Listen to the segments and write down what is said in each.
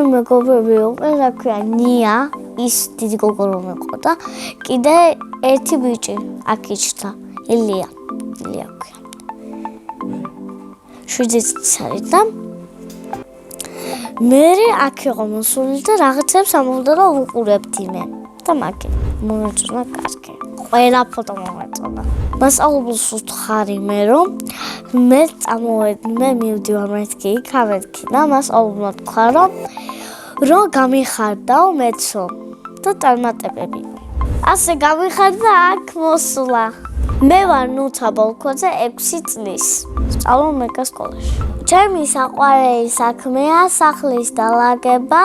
ჩემი მეგობრები იყვნენ, რა ქვია, ნია, ის დიდი გოგო რომ იყო და კიდე ერთი ბიჭი აქ იჯდა, ილია ქვია. 7 წლის არის და მე აქ იყო მოსული და რაღაცებს ამოვიდა და ვუყურებდი მე და მაგ მომეწონა კარგი. ყველა ფოტო მომეწონა. მასწავლებელს ვუთხარი მე რომ მე მივდივარ მეთქი იქ და მასწავლებელმა თქვა რომ გამიხარდაო მეცო და წარმატებები. ასე გამიხარდა აქ მოსულა. მე ვარ ნუცა ბოლქვაძე 6 წლის. სწავლობ მეგას სკოლაში. ჩემი საყვარელი საქმეა სახლის დალაგება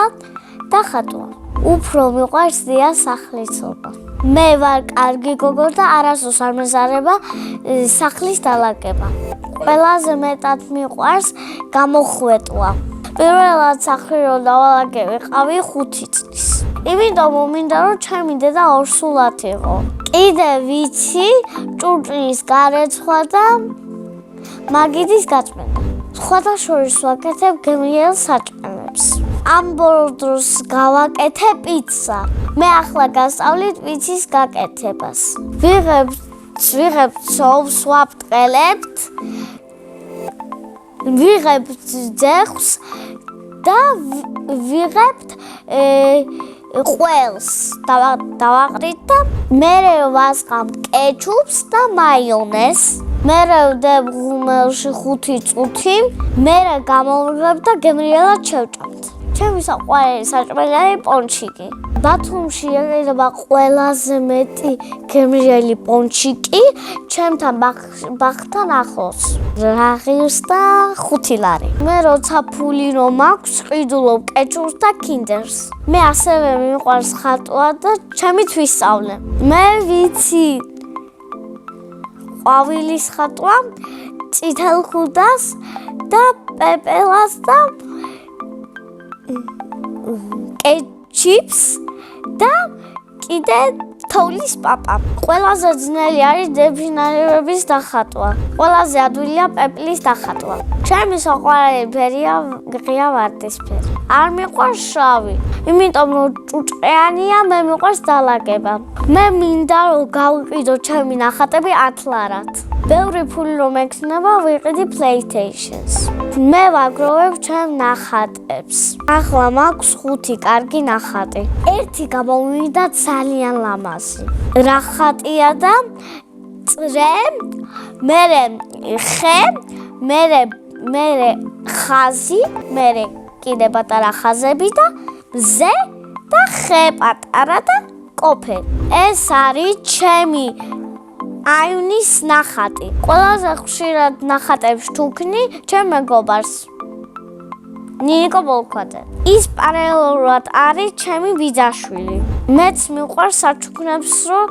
და ხატვა. უფრო მიყვარს ზია სახლისობა. მე ვარ კარგი გოგო და არასდროს არ მეზარება სახლის დალაგება. ყველაზე მეტად მიყვარს გამოხვეტვა. პირველად სახლი რომ დავალაგე ვიყავი 5 წლის. იმიტომ მინდა რომ ჩემი დედა ორსულად იყო. კიდე ვიცი ჭურჭლის გარეცხვა და მაგიდის გაწმენდა. სხვადასხვა ვაკეთებ გემრიელ საჭმელებს. ამ ბოლო დროს გავაკეთე პიცა. მე ახლა გასწავლით პიცის გაკეთებას. ვიღებთ სოუსს, ვაბრტყელებთ, ვიღებთ ძეხს და ვიღებთ ყველს დავაყრით და მერე ვასყამ კეჩუპს და მაიონეზს. მერე ვდებ ღუმელში 5 წუთი, მერე გამოვიღებ და გემრიელად შევჭამთ. ჩემი საყვარელი საჭმელი არის პონჩიკი. ბათუმში ეყიდება ყველაზე მეტი გემრიელი პონჩიკი ჩემთან ბაღთან ახლოს. რაღირს და 5 ლარი. მე როცა ფული რომ აქვს, ყიდულობ კეჩუპს და კინდერს. მე ასევე მიყვარს ხატვა და ჩემი თვისწავლე. მე ვიცი ყვავილის ხატვა, წითელ ხუდას და პეპელას და კეჩიპს და კიდე თოვლის პაპა. ყველაზე ძნელი არის დეფინირების დახატვა. ყველაზე ადვილია პეპლის დახატვა. ჩემი საყვარელი ფერია ღია ვარდისფერი. არ მიყვარს შავი, იმიტომ რომ ჭუჭყიანია, მე მიყვარს დალაგება. მე მინდა რომ გავიყიდო ჩემი ნახატები 10 ლარად. ბევრი ფული რომ ექნება, ვიყიდი PlayStation-ს. მე ვაგროვებ ჩემ ნახატებს. ახლა მაქვს 5 კარგი ნახატი. ერთი გამოვიდა ძალიან ლამაზი. რა ხატია და წრე, მერე ხე, მერე ხაზი, მერე კიდე პატარა ხაზები და მზე და ხე პატარა და კოფე. ეს არის ჩემი აივნის ნახატი. ყველაზე ხშირად ნახატებს ვთუქნი ჩემ მეგობარს. ნიკო ბოლქვაძე. ის პარალელურად არის ჩემი ბიძაშვილი. მეც მიყვარს საჩუქნებს რომ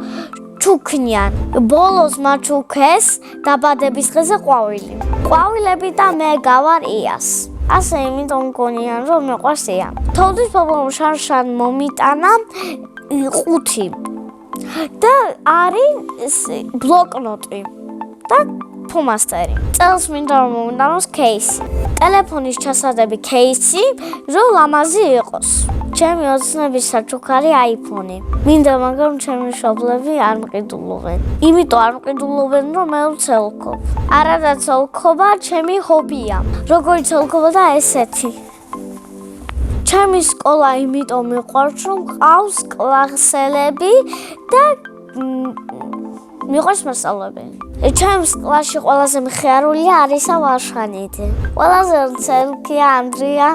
ჩუქნიან. ბოლოს მაჩუქეს დაბადების დღეზე ყვავილი. ყვავილები და მე გავარ იას. ასე იმიტომ მგონიან რომ მიყვარს ია. თოვლის პაპამ შარშან მომიტანა 5 და არის ბლოკნოტი და ფლომასტერი. წელს მინდა რომ მომიტანოს кейსი. ტელეფონის ჩასადები кейსი, რომ ლამაზი იყოს. ჩემი ოცნების საჩუქარი iPhone-ი. მინდა მაგრამ ჩემი მშობლები არ მყიდულობენ. იმიტომ არ მყიდულობენ რომ მე ვცელქობ. არადა ცელქობა ჩემი ჰობია. როგორი ცელქობა და ესეთი. ჩემი სკოლა იმიტომ მიყვარს რომ ყავს კლასელები და მიყვარს მასწავლებელი. ჩემს კლასში ყველაზე მხიარული არისა ვარშანიძე. ყველაზე ცელქია ანდრია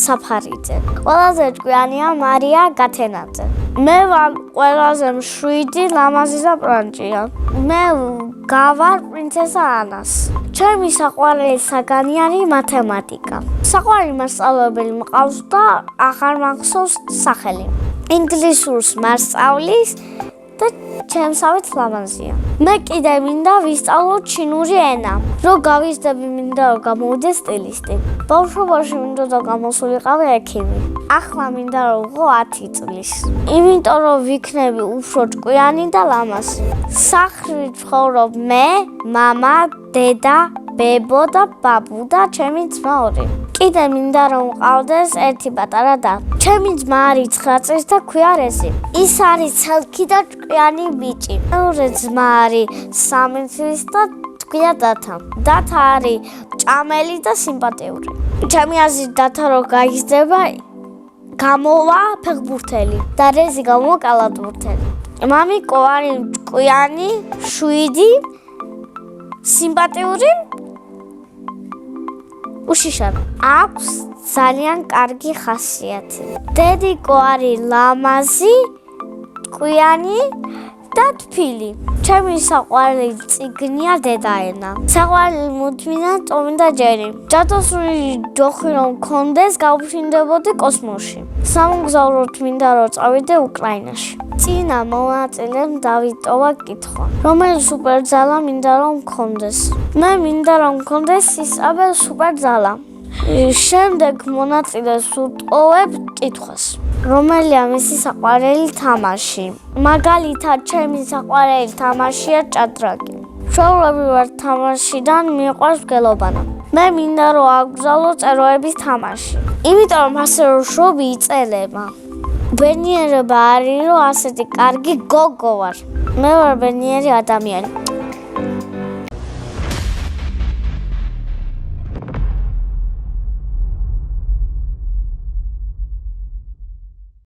საფარიძე. ყველაზე ჭკვიანია მარია გათენაძე. მე ვარ ყველაზე მშვიდი, ლამაზი და პრანჭია. მე გავარ პრინცესა ანას. ჩემი საყვარელი საგანი არის მათემატიკა. საყვარელი მასწავლებელი მყავს და აღარ მახსოვს სახელი. ინგლისურს მასწავლის და ჩემსავით ლამაზია. მე კიდე მინდა ვისწავლო ჩინური ენა. რომ გავიზრდები მინდა რომ გამოვიდე სტილისტი. ბავშვობაში მინდა და გამოსულიყავი ექიმი. ახლა მინდა რომ ვიყო 10 წლის. იმიტომ რომ ვიქნები უფრო ჭკვიანი და ლამაზი. სახლში ვცხოვრობ მე, მამა, დედა ბებო და ბაბუ და ჩემი ძმა 2. კიდე მინდა რომ მყავდეს ერთი პატარა და. ჩემი ძმა არის 9 წლის და ქვია რეზი. ის არის ცალკი და ჭკვიანი ბიჭი. მეორე ძმა არის 3 წლის და ქვია დათა. დათა არის ჭამელი და სიმპათიური. ჩემი აზრით დათა რო გაიზრდება გამოვა ფეხბურთელი და რეზი გამოვა კალათბურთელი. მამიკო არის ჭკვიანი, შვიდი, სიმპათიური, უშიშარი. აქვს ძალიან კარგი ხასიათი. დედიკო არის ლამაზი, ჭკვიანი და თბილი. ჩემი საყვარელი წიგნია დედაენა. საყვარელი მუდმინა ტომი და ჯერი. ჯადოსული ჯოხი რომ მქონდეს, გავშინდებოდი კოსმოსში. სამოგზაუროდ მინდა რომ წავიდე უკრაინაში. წინა მონაწილემ დავიტოვა კითხვა. რომელი სუპერძალა მინდა რომ მქონდეს? მე მინდა რომ მქონდეს ისაბელ სუპერძალა. შემდეგ მონაწილეს უტყოვებ კითხვას. რომელია მისი საყვარელი თამაში? მაგალითად, ჩემი საყვარელი თამაშია ჭადრაკი. ჩვეულებრივ ვარ თამაშიდან მიყვარს მგელობანა. მე მინდა რომ აგზავნო წეროების თამაში. იმიტომ რომ ასე რომ შობი იწელება. ბედნიერება არის რომ ასეთი კარგი გოგო ვარ. მე ვარ ბედნიერი ადამიანი.